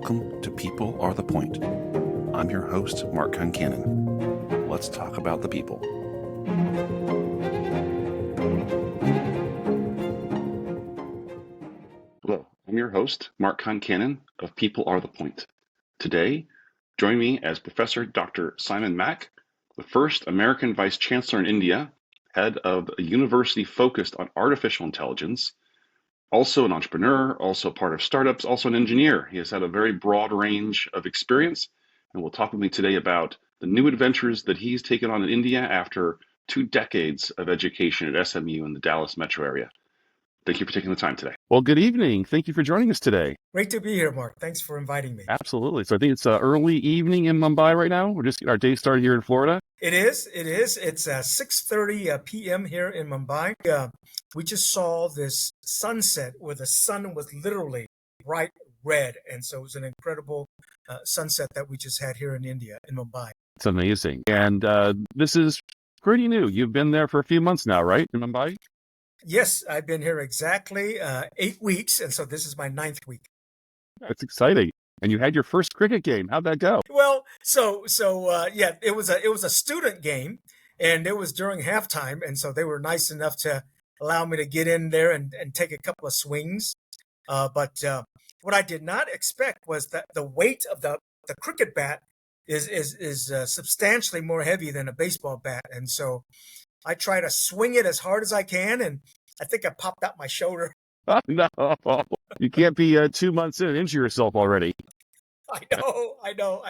Welcome to People Are the Point. I'm your host, Mark Concannon. Let's talk about the people. Hello, I'm your host, Mark Concannon of People Are the Point. Today, join me as Professor Dr. Simon Mack, the first American Vice Chancellor in India, head of a university focused on artificial intelligence, also an entrepreneur, also part of startups, also an engineer. He has had a very broad range of experience, and will talk with me today about the new adventures that he's taken on in India after 2 decades of education at SMU in the Dallas metro area. Thank you for taking the time today. Well, good evening. Thank you for joining us today. Great to be here, Mark. Thanks for inviting me. Absolutely. So I think it's early evening in Mumbai right now. We're just getting our day started here in Florida. It is. It's 6:30 p.m. here in Mumbai. We just saw this sunset where the sun was literally bright red. And so it was an incredible sunset that we just had here in India, in Mumbai. It's amazing. And this is pretty new. You've been there for a few months now, right, in Mumbai? Yes, I've been here exactly 8 weeks. And so this is my 9th week. That's exciting. And you had your first cricket game. How'd that go? Well, yeah, it was a student game, and it was during halftime, and so they were nice enough to allow me to get in there and take a couple of swings. But what I did not expect was that the weight of the cricket bat is substantially more heavy than a baseball bat, and so I try to swing it as hard as I can, and I think I popped out my shoulder. No, you can't be 2 months in and injure yourself already. I know.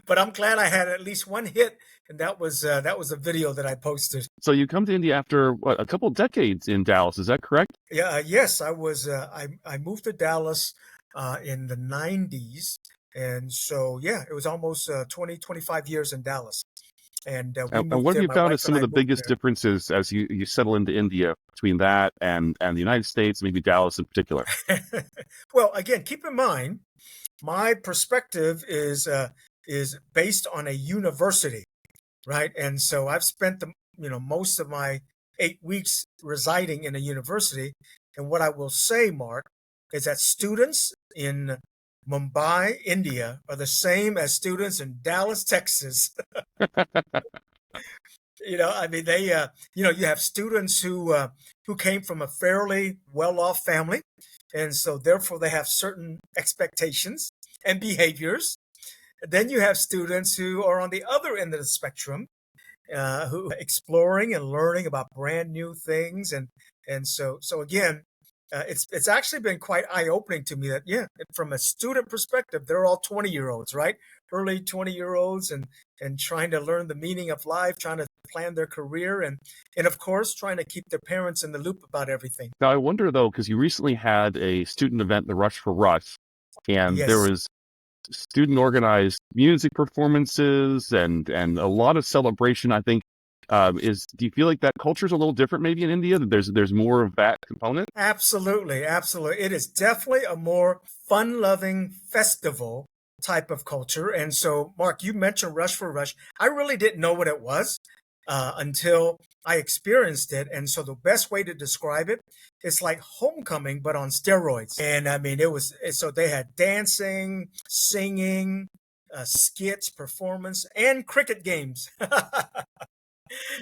But I'm glad I had at least one hit, and that was a video that I posted. So you come to India after a couple decades in Dallas, is that correct? Yeah, yes, I was. I moved to Dallas in the 90s, and so yeah, it was almost 25 years in Dallas. And what have you found as some of the biggest differences as you settle into India between that and the United States, maybe Dallas in particular? Well, again, keep in mind, my perspective is based on a university, right? And so I've spent most of my 8 weeks residing in a university. And what I will say, Mark, is that students in Mumbai, India, are the same as students in Dallas, Texas. I mean, they, you have students who came from a fairly well-off family, and so therefore they have certain expectations and behaviors. Then you have students who are on the other end of the spectrum, who are exploring and learning about brand new things, and so again, it's actually been quite eye-opening to me that, yeah, from a student perspective, they're all 20-year-olds, right? Early 20-year-olds and trying to learn the meaning of life, trying to plan their career, and of course, trying to keep their parents in the loop about everything. Now, I wonder, though, because you recently had a student event, the Rush for Rush, and Yes. there was student-organized music performances and a lot of celebration, I think. Do you feel like that culture is a little different maybe in India, that there's more of that component? Absolutely. It is definitely a more fun-loving festival type of culture. And so, Mark, you mentioned Rush for Rush. I really didn't know what it was until I experienced it. And so the best way to describe it, it's like homecoming, but on steroids. And I mean, so they had dancing, singing, skits, performance, and cricket games.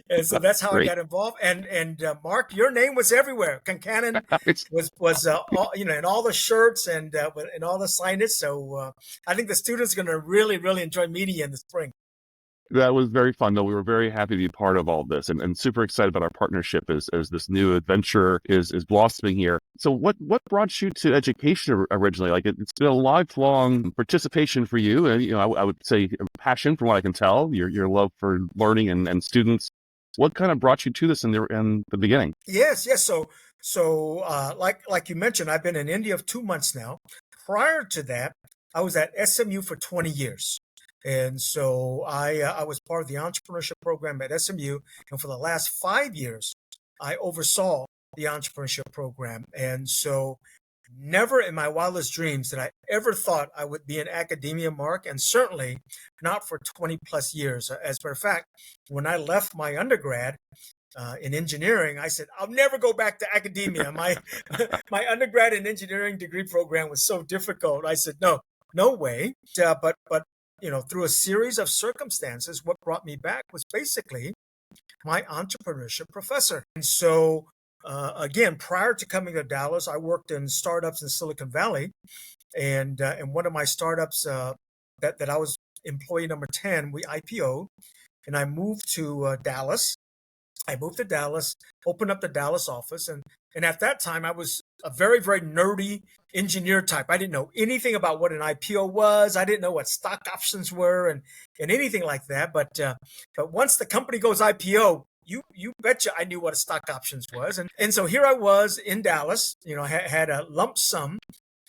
And so that's how Great. I got involved. And Mark, your name was everywhere. Concannon was in all the shirts and all the signage. So I think the students are going to really, really enjoy meeting you in the spring. That was very fun, though. We were very happy to be part of all this and super excited about our partnership as this new adventure is blossoming here. So what brought you to education originally? Like it's been a lifelong participation for you, and I would say passion, from what I can tell, your love for learning and students. What kind of brought you to this in the beginning? Yes. So like you mentioned, I've been in India for 2 months now. Prior to that, I was at SMU for 20 years. And so I was part of the entrepreneurship program at SMU. And for the last 5 years, I oversaw the entrepreneurship program. And so never in my wildest dreams did I ever thought I would be in academia, Mark, and certainly not for 20 plus years. As a matter of fact, when I left my undergrad in engineering, I said, I'll never go back to academia. My undergrad in engineering degree program was so difficult. I said, no, no way. But through a series of circumstances, what brought me back was basically my entrepreneurship professor. And so, again, prior to coming to Dallas, I worked in startups in Silicon Valley, and one of my startups that I was employee number 10, we IPO'd, and I moved to Dallas. I moved to Dallas, opened up the Dallas office, and at that time I was a very, very nerdy engineer type. I didn't know anything about what an IPO was. I didn't know what stock options were and anything like that. But once the company goes IPO, you betcha I knew what a stock options was. And so here I was in Dallas, had a lump sum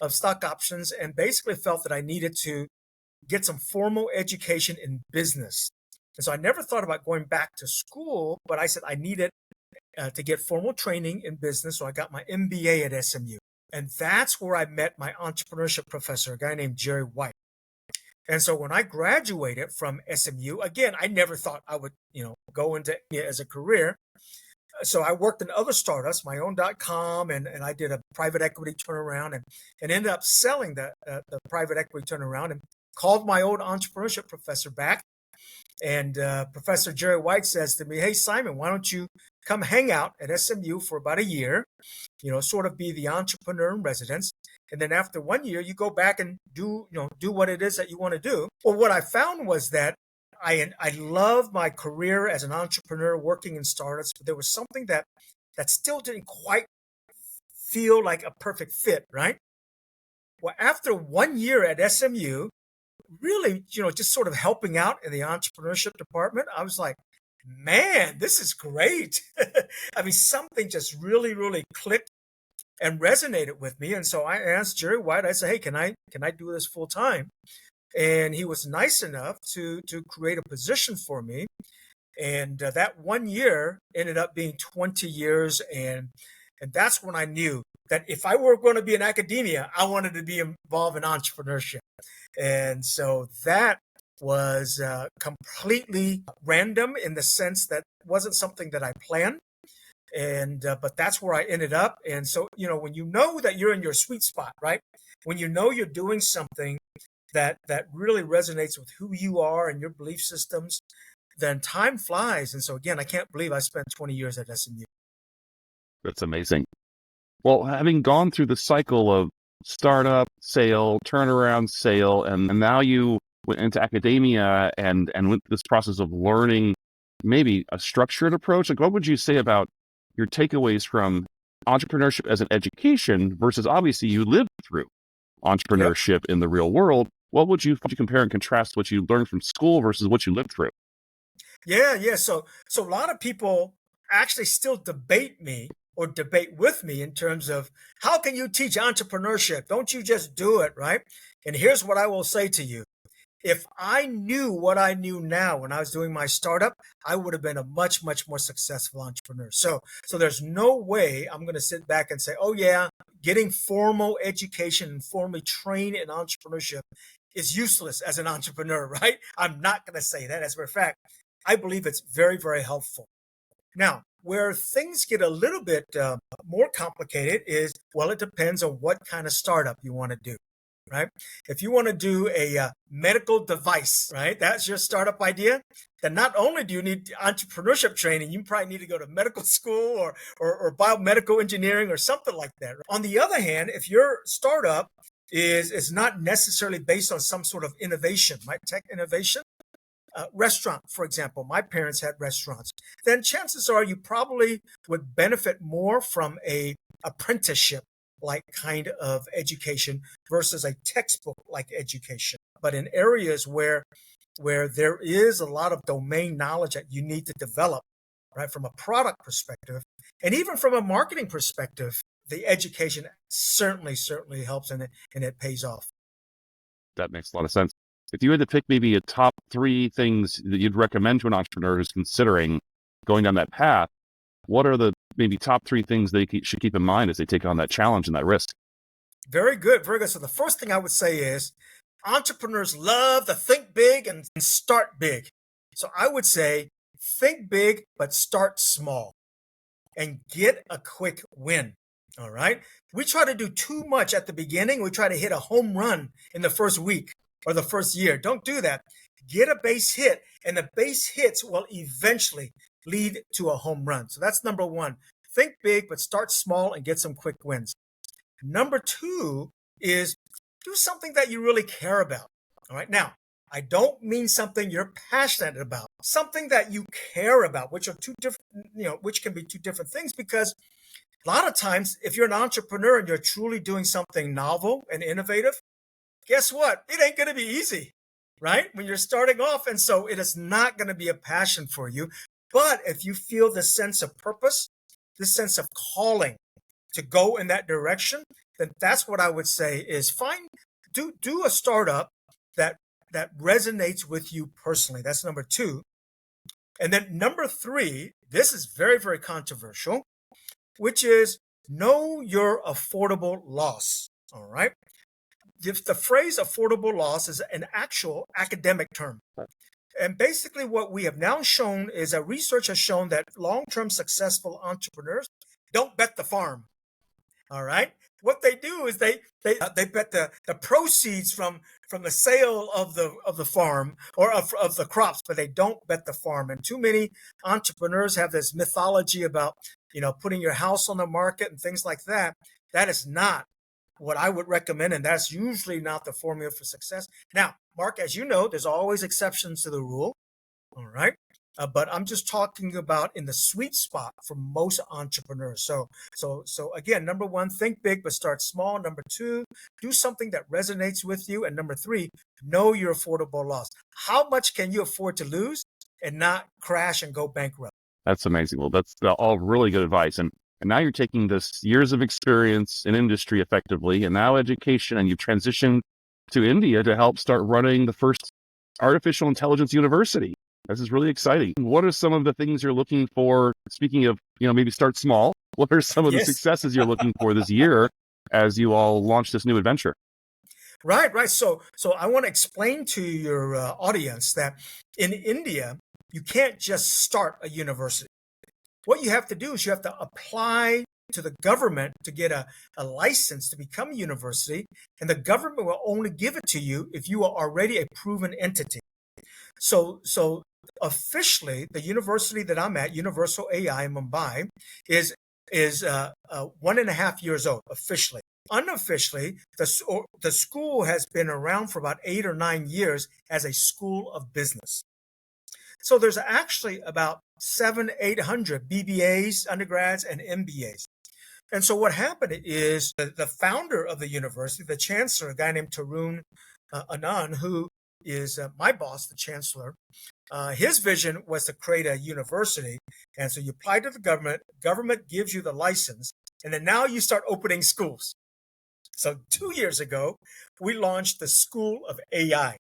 of stock options and basically felt that I needed to get some formal education in business. And so I never thought about going back to school, but I said I needed to get formal training in business. So I got my MBA at SMU. And that's where I met my entrepreneurship professor, a guy named Jerry White. And so when I graduated from SMU, again, I never thought I would, go into it as a career. So I worked in other startups, my own .com, and I did a private equity turnaround and ended up selling the private equity turnaround and called my old entrepreneurship professor back. And Professor Jerry White says to me, "Hey, Simon, why don't you come hang out at SMU for about a year, sort of be the entrepreneur in residence. And then after 1 year, you go back and do what it is that you want to do." Well, what I found was that I love my career as an entrepreneur working in startups, but there was something that still didn't quite feel like a perfect fit, right? Well, after 1 year at SMU, really, just sort of helping out in the entrepreneurship department, I was like, man, this is great. I mean, something just really, really clicked and resonated with me. And so I asked Jerry White, I said, "Hey, can I do this full time?" And he was nice enough to create a position for me. And that 1 year ended up being 20 years. And that's when I knew that if I were going to be in academia, I wanted to be involved in entrepreneurship. And so that was completely random in the sense that wasn't something that I planned. And but that's where I ended up. And so, when you know that you're in your sweet spot, right? When you know you're doing something that really resonates with who you are and your belief systems, then time flies. And so again, I can't believe I spent 20 years at SMU. That's amazing. Well, having gone through the cycle of startup, sale, turnaround, sale, and now you went into academia and went through this process of learning maybe a structured approach, like what would you say about your takeaways from entrepreneurship as an education versus obviously you lived through entrepreneurship in the real world? What would you compare and contrast what you learned from school versus what you lived through? Yeah. So a lot of people actually still debate with me in terms of how can you teach entrepreneurship? Don't you just do it, right? And here's what I will say to you. If I knew what I knew now when I was doing my startup, I would have been a much, much more successful entrepreneur. So there's no way I'm going to sit back and say, "Oh yeah, getting formal education and formally trained in entrepreneurship is useless as an entrepreneur," right? I'm not going to say that. As a matter of fact, I believe it's very, very helpful. Now, where things get a little bit more complicated is, well, it depends on what kind of startup you want to do, right? If you want to do a medical device, right, that's your startup idea, then not only do you need entrepreneurship training, you probably need to go to medical school or biomedical engineering or something like that. On the other hand, if your startup is not necessarily based on some sort of innovation, right, tech innovation, restaurant, for example, my parents had restaurants, then chances are you probably would benefit more from a apprenticeship like kind of education versus a textbook like education. But in areas where there is a lot of domain knowledge that you need to develop, right, from a product perspective and even from a marketing perspective, the education certainly helps and it pays off. That makes a lot of sense. If you had to pick maybe a top 3 things that you'd recommend to an entrepreneur who's considering going down that path, what are the maybe top 3 things they should keep in mind as they take on that challenge and that risk? Very good, very good. So the first thing I would say is entrepreneurs love to think big and start big. So I would say think big, but start small and get a quick win. All right. We try to do too much at the beginning. We try to hit a home run in the first week or the first year. Don't do that. Get a base hit, and the base hits will eventually lead to a home run. So that's number one. Think big, but start small and get some quick wins. Number two is do something that you really care about. All right. Now, I don't mean something you're passionate about, something that you care about, which are two different, which can be two different things, because a lot of times, if you're an entrepreneur and you're truly doing something novel and innovative, guess what? It ain't going to be easy, right? When you're starting off. And so it is not going to be a passion for you. But if you feel this sense of purpose, this sense of calling to go in that direction, then that's what I would say is do a startup that resonates with you personally. That's number two. And then number three, this is very, very controversial, which is know your affordable loss. All right. The phrase affordable loss is an actual academic term. And basically what we have now shown is that research has shown that long-term successful entrepreneurs don't bet the farm. All right. What they do is they bet the proceeds from the sale of the farm or of the crops, but they don't bet the farm. And too many entrepreneurs have this mythology about, putting your house on the market and things like that. That is not what I would recommend, and that's usually not the formula for success. Now, Mark, as you know, there's always exceptions to the rule. All right. But I'm just talking about in the sweet spot for most entrepreneurs. So again, number one, think big, but start small. Number two, do something that resonates with you. And number three, know your affordable loss. How much can you afford to lose and not crash and go bankrupt? That's amazing. Well, that's all really good advice. And now you're taking this years of experience in industry effectively, and now education, and you've transitioned to India to help start running the first artificial intelligence university. This is really exciting. What are some of the things you're looking for? Speaking of, maybe start small. What are some of the successes you're looking for this year as you all launch this new adventure? Right. So I want to explain to your audience that in India, you can't just start a university. What you have to do is you have to apply to the government to get a license to become a university, and the government will only give it to you if you are already a proven entity. So officially, the university that I'm at, University AI Mumbai, is 1.5 years old officially. Unofficially, the school has been around for about 8 or 9 years as a school of business. So there's actually about 700-800 BBAs, undergrads, and MBAs. And so what happened is the founder of the university, the chancellor, a guy named Tarun Anand, who is my boss, the chancellor, his vision was to create a university. And so you apply to the government gives you the license, and then now you start opening schools. So 2 years ago, we launched the School of AI.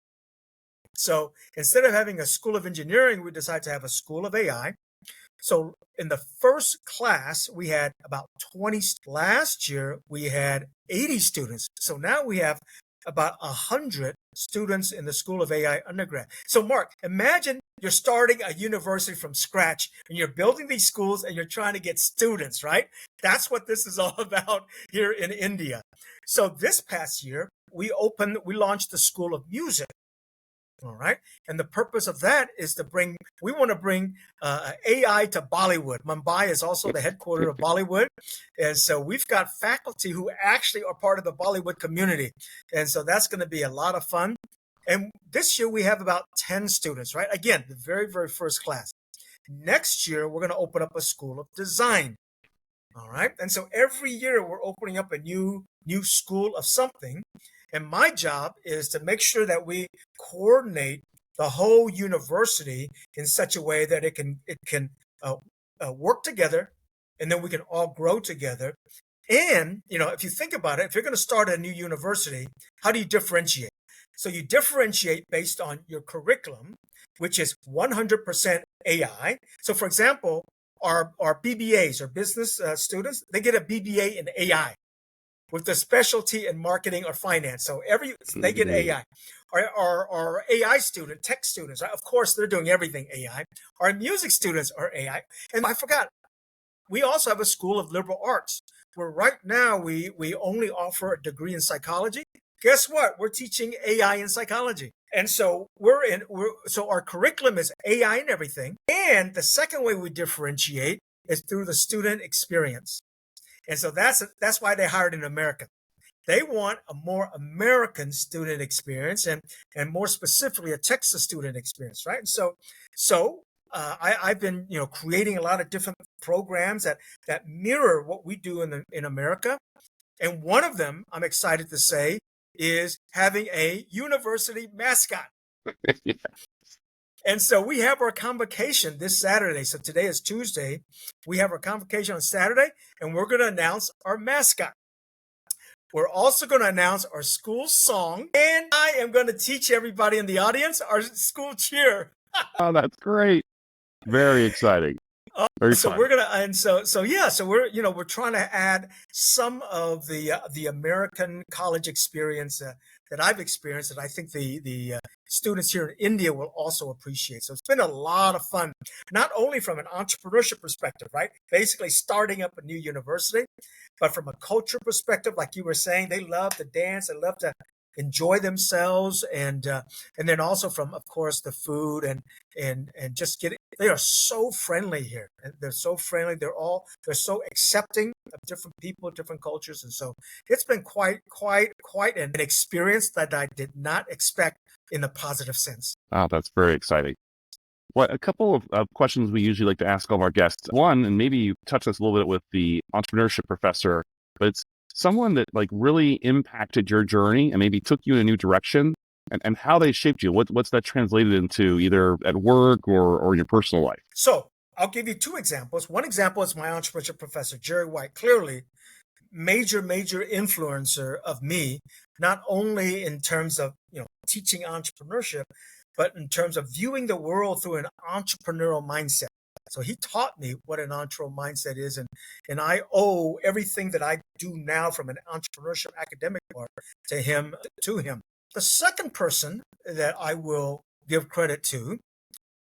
So instead of having a school of engineering, we decided to have a school of AI. So in the first class, we had about 20. Last year, we had 80 students. So now we have about 100 students in the School of AI undergrad. So Mark, imagine you're starting a university from scratch and you're building these schools and you're trying to get students, right? That's what this is all about here in India. So this past year, we launched the School of Music. All right. And the purpose of that is we want to bring AI to Bollywood. Mumbai is also the headquarters of Bollywood. And so we've got faculty who actually are part of the Bollywood community. And so that's going to be a lot of fun. And this year we have about 10 students, right? Again, the very, very first class. Next year, we're going to open up a school of design. All right. And so every year we're opening up a new school of something. And my job is to make sure that we coordinate the whole university in such a way that it can work together, and then we can all grow together. And, if you think about it, if you're going to start a new university, how do you differentiate? So you differentiate based on your curriculum, which is 100% AI. So for example, our BBAs, or business students, they get a BBA in AI with the specialty in marketing or finance. So they get AI. Our AI student, tech students, of course, they're doing everything AI. Our music students are AI. And I forgot, we also have a School of Liberal Arts, where right now we only offer a degree in psychology. Guess what? We're teaching AI in psychology. And so so our curriculum is AI and everything. And the second way we differentiate is through the student experience. And so that's why they hired an American. They want a more American student experience, and more specifically, a Texas student experience, right? And I've been creating a lot of different programs that mirror what we do in America, and one of them, I'm excited to say, is having a university mascot. Yeah. And so we have our convocation this Saturday. So today is Tuesday. We have our convocation on Saturday, and we're going to announce our mascot. We're also going to announce our school song, and I am going to teach everybody in the audience our school cheer. Oh, that's great. Very exciting. Very So fun. we're gonna, and so we're trying to add some of the American college experience that I've experienced, that I think the students here in India will also appreciate. So it's been a lot of fun, not only from an entrepreneurship perspective, right? Basically starting up a new university, but from a culture perspective, like you were saying, they love to dance, they love to enjoy themselves, and then also from, of course, the food and just getting. They are so friendly here. They're so friendly. They're so accepting of different people, different cultures, and so it's been quite an experience that I did not expect in a positive sense. Oh, that's very exciting. Well, a couple of questions we usually like to ask all of our guests. One, and maybe you touched this a little bit with the entrepreneurship professor, but it's someone that like really impacted your journey and maybe took you in a new direction, and how they shaped you. What's that translated into, either at work or in your personal life? So I'll give you two examples. One example is my entrepreneurship professor, Jerry White. Clearly, major influencer of me, not only in terms of teaching entrepreneurship, but in terms of viewing the world through an entrepreneurial mindset. So he taught me what an entrepreneurial mindset is, and I owe everything that I do now from an entrepreneurship academic part to him. The second person that I will give credit to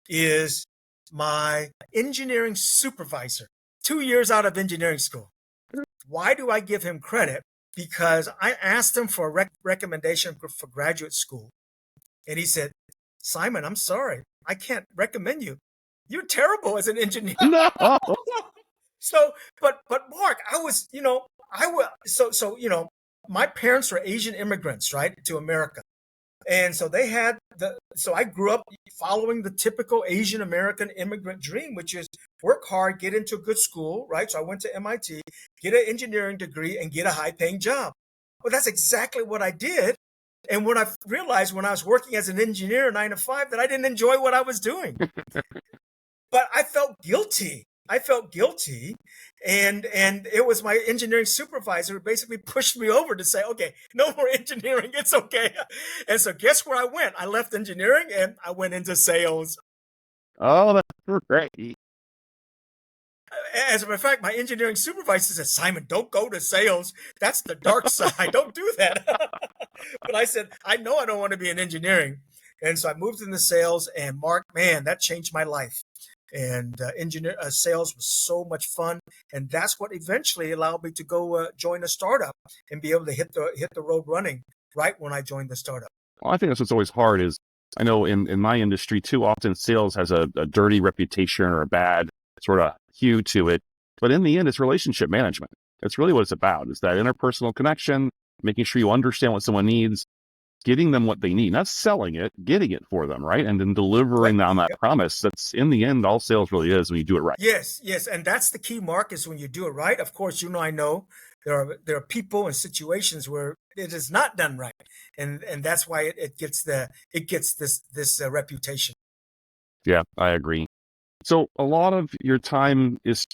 is my engineering supervisor, 2 years out of engineering school. Why do I give him credit? Because I asked him for a recommendation for graduate school, and he said, "Simon, I'm sorry, I can't recommend you. You're terrible as an engineer." No. So, but Mark, I was, my parents were Asian immigrants, right, to America. And so so I grew up following the typical Asian American immigrant dream, which is work hard, get into a good school, right? So I went to MIT, get an engineering degree, and get a high paying job. Well, that's exactly what I did. And when I realized when I was working as an engineer 9 to 5 that I didn't enjoy what I was doing, but I felt guilty. And it was my engineering supervisor who basically pushed me over to say, "Okay, no more engineering, it's okay." And so guess where I went? I left engineering and I went into sales. Oh, that's great. As a matter of fact, my engineering supervisor said, "Simon, don't go to sales. That's the dark side. Don't do that." But I said, "I know I don't want to be in engineering." And so I moved into sales, and Mark, man, that changed my life. And sales was so much fun, and that's what eventually allowed me to go join a startup and be able to hit the road running right when I joined the startup. Well, I think that's what's always hard is, I know in my industry too often sales has a dirty reputation or a bad sort of hue to it. But in the end, it's relationship management. That's really what it's about. It's that interpersonal connection, making sure you understand what someone needs, giving them what they need, not selling it, getting it for them, right? And then delivering on that promise. That's in the end, all sales really is when you do it right. Yes. And that's the key, Mark, is when you do it right. Of course, I know there are people and situations where it is not done right. And that's why it gets this reputation. Yeah, I agree. So a lot of your time is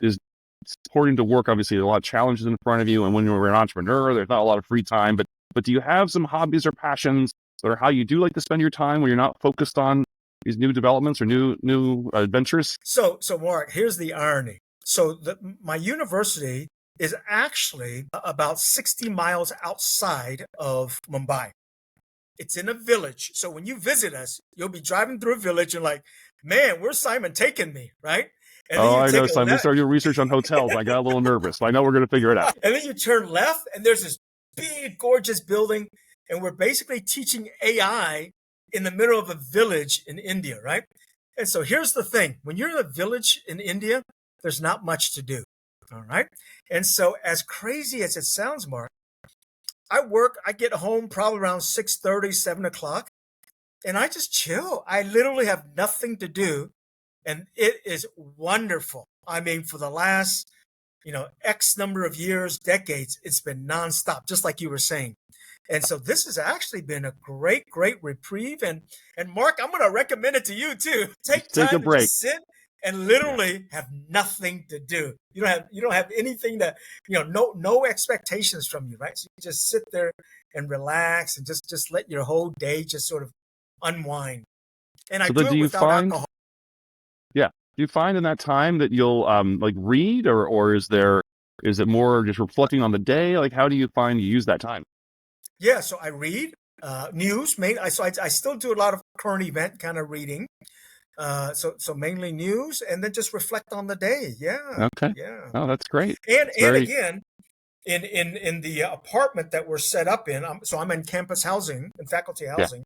poured into work. Obviously, there are a lot of challenges in front of you. And when you're an entrepreneur, there's not a lot of free time, but do you have some hobbies or passions, or how you do like to spend your time when you're not focused on these new developments or new adventures? So Mark, here's the irony. So my university is actually about 60 miles outside of Mumbai. It's in a village. So when you visit us, you'll be driving through a village and like, "Man, where's Simon taking me?" Right? And then Oh, you I take know, a Simon. We left, started doing research on hotels. I got a little nervous, but I know we're going to figure it out. and then you turn left, and there's this big, gorgeous building, and we're basically teaching AI in the middle of a village in India, right? And so here's the thing: when you're in a village in India, there's not much to do. All right. And so, as crazy as it sounds, Mark, I get home probably around 6:30, 7 o'clock, and I just chill. I literally have nothing to do. And it is wonderful. I mean, for the last, X number of years, decades, it's been nonstop, just like you were saying. And so this has actually been a great, great reprieve. And Mark, I'm going to recommend it to you too. Take Just take a time to break. just sit and Yeah. literally have nothing to do. You don't have anything that, no expectations from you, right? So you just sit there and relax and just let your whole day just sort of unwind. And I So then, do do it you without find? alcohol. Yeah. Do you find in that time that you'll like read, or is it more just reflecting on the day? Like, how do you find you use that time? Yeah, so I read news. I still do a lot of current event kind of reading. So mainly news, and then just reflect on the day. Yeah, Okay. yeah. Oh, that's great. It's And very again, in the apartment that we're set up in, I'm in campus housing and faculty yeah. housing.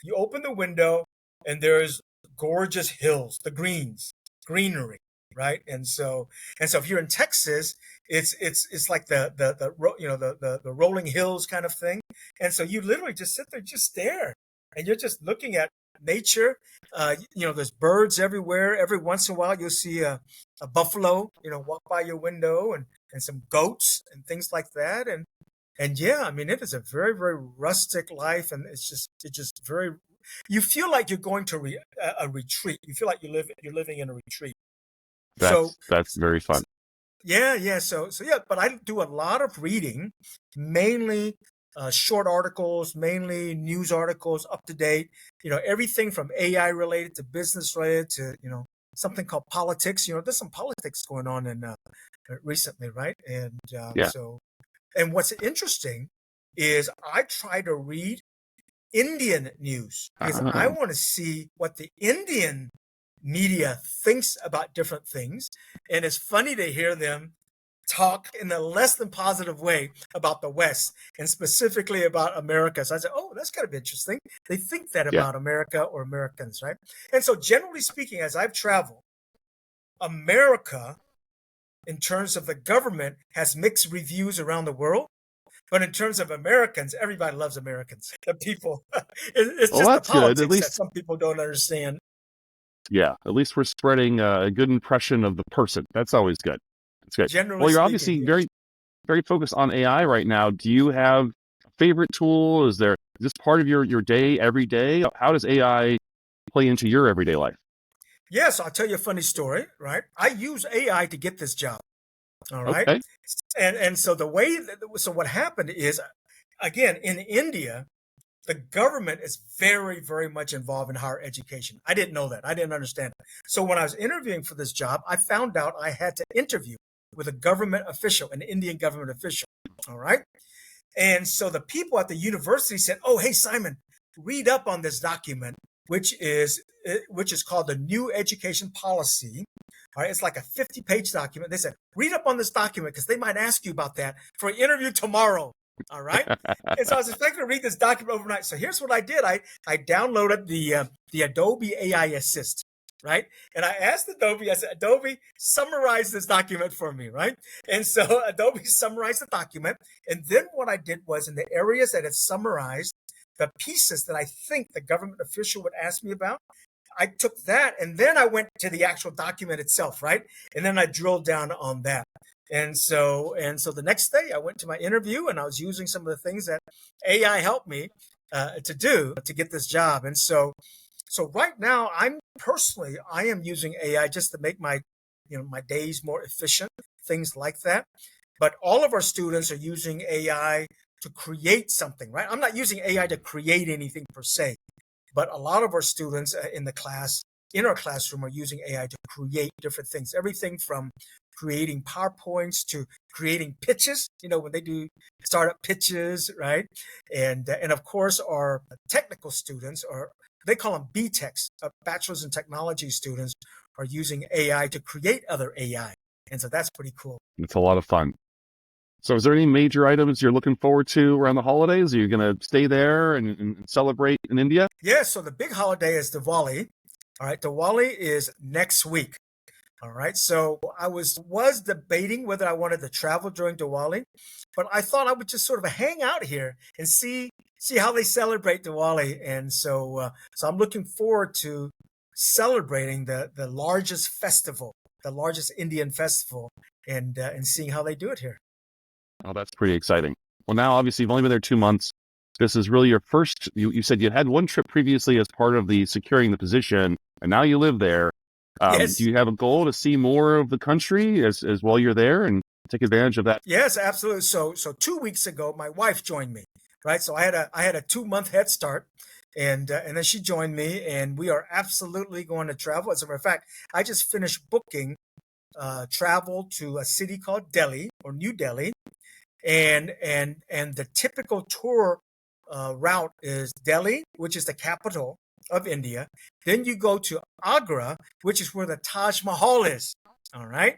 You open the window, and there's gorgeous hills, the greenery, right? And so if you're in Texas, it's like the rolling hills kind of thing. And so you literally just sit there, just stare, and you're just looking at nature. There's birds everywhere. Every once in a while, you'll see a buffalo, walk by your window, and some goats and things like that. And yeah, I mean, it is a very, very rustic life, and it's just very. You feel like you're going to a retreat. You feel like you're living in a retreat. So that's very fun. yeah, yeah. So yeah, but I do a lot of reading, mainly short articles, mainly news articles, up to date. Everything from AI related to business related to something called politics. There's some politics going on in recently, right? And Yeah. and what's interesting is I try to read Indian news because I Oh, want to see what the Indian media thinks about different things. And it's funny to hear them talk in a less than positive way about the West and specifically about America. So I said, oh, that's kind of interesting. They think that yeah. about America or Americans, right? And so, generally speaking, as I've traveled, America, in terms of the government, has mixed reviews around the world. But in terms of Americans, everybody loves Americans. The people, it's Well, just the that's good. At politics that least, some people don't understand. yeah. At least we're spreading a good impression of the person. That's always good. That's good. Generally Well, you're speaking, obviously yes. very, very focused on AI right now. Do you have a favorite tool? Is this part of your day every day? How does AI play into your everyday life? Yes, I'll tell you a funny story, right? I use AI to get this job. All right. Okay. And so so what happened is, again, in India, the government is very, very much involved in higher education. I didn't know that. I didn't understand it. So when I was interviewing for this job, I found out I had to interview with a government official, an Indian government official. All right. And so the people at the university said, "Oh, hey, Simon, read up on this document, which is called the New Education Policy." All right, it's like a 50-page document. They said, "Read up on this document because they might ask you about that for an interview tomorrow." All right. And so I was expecting to read this document overnight. So here's what I did. I downloaded the Adobe AI Assist, right? And I asked Adobe, I said, Adobe, summarize this document for me, right? And so Adobe summarized the document. And then what I did was, in the areas that it summarized, the pieces that I think the government official would ask me about, I took that and then I went to the actual document itself, right? And then I drilled down on that. And so the next day I went to my interview and I was using some of the things that AI helped me to do to get this job. And so right now I am using AI just to make my days more efficient, things like that. But all of our students are using AI to create something, right? I'm not using AI to create anything per se, but a lot of our students in our classroom are using AI to create different things, everything from creating PowerPoints to creating pitches, when they do startup pitches, right? And of course, our technical students, or they call them BTechs, bachelor's in technology students, are using AI to create other AI. And so that's pretty cool. It's a lot of fun. So is there any major items you're looking forward to around the holidays? Are you going to stay there and celebrate in India? Yeah, so the big holiday is Diwali. All right, Diwali is next week. All right, so I was debating whether I wanted to travel during Diwali, but I thought I would just sort of hang out here and see how they celebrate Diwali. And so I'm looking forward to celebrating the largest festival, the largest Indian festival, and seeing how they do it here. Oh, that's pretty exciting. Well, now obviously you've only been there 2 months. This is really your first. You said you had one trip previously as part of the securing the position, and now you live there. Yes. Do you have a goal to see more of the country as while you're there and take advantage of that? Yes, absolutely. So 2 weeks ago, my wife joined me. Right, so I had a 2 month head start, and then she joined me, and we are absolutely going to travel. As a matter of fact, I just finished booking travel to a city called Delhi or New Delhi, and the typical tour route is Delhi, which is the capital of India. Then you go to Agra, which is where the Taj Mahal is. All right.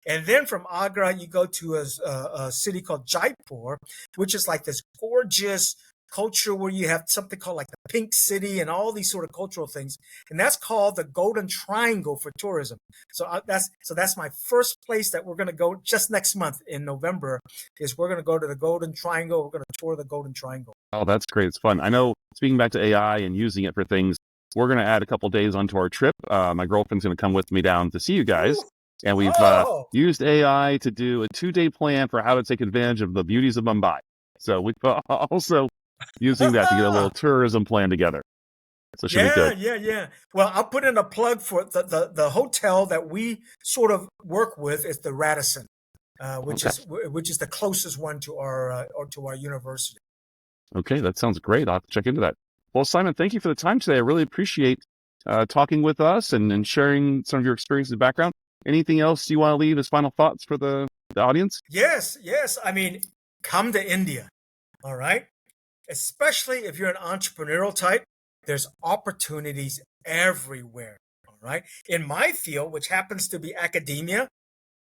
And then from Agra, you go to a city called Jaipur, which is like this gorgeous culture where you have something called like the Pink City and all these sort of cultural things. And that's called the Golden Triangle for tourism. So that's my first place that we're going to go just next month in November is we're going to go to the Golden Triangle. We're going to tour the Golden Triangle. Oh, that's great. It's fun. I know, speaking back to AI and using it for things, we're going to add a couple days onto our trip. My girlfriend's going to come with me down to see you guys. Ooh. And we've used AI to do a 2-day plan for how to take advantage of the beauties of Mumbai. So we've also using that to get a little tourism plan together. So it should be good. Yeah. Well, I'll put in a plug for the hotel that we sort of work with is the Radisson, which is the closest one to our university. Okay, that sounds great. I'll have to check into that. Well, Simon, thank you for the time today. I really appreciate talking with us and sharing some of your experiences and background. Anything else you want to leave as final thoughts for the audience? Yes. I mean, come to India, all right? Especially if you're an entrepreneurial type, there's opportunities everywhere, all right? In my field, which happens to be academia,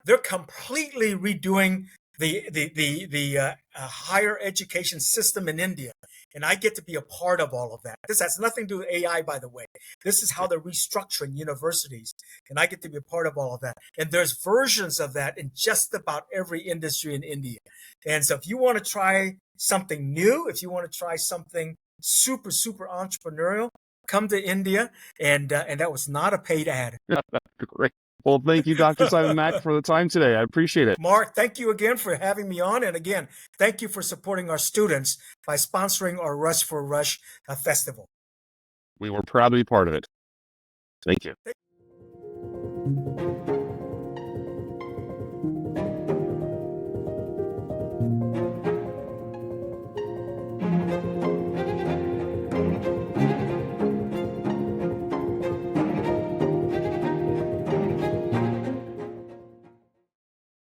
they're completely redoing the higher education system in India. And I get to be a part of all of that. This has nothing to do with AI, by the way. This is how they're restructuring universities. And I get to be a part of all of that. And there's versions of that in just about every industry in India. And so if you want to try something new, if you want to try something super, super entrepreneurial, come to India. And that was not a paid ad. Great. Well, thank you, Dr. Simon Mack, for the time today. I appreciate it. Mark, thank you again for having me on. And again, thank you for supporting our students by sponsoring our Rush for Rush festival. We were proud to be part of it. Thank you.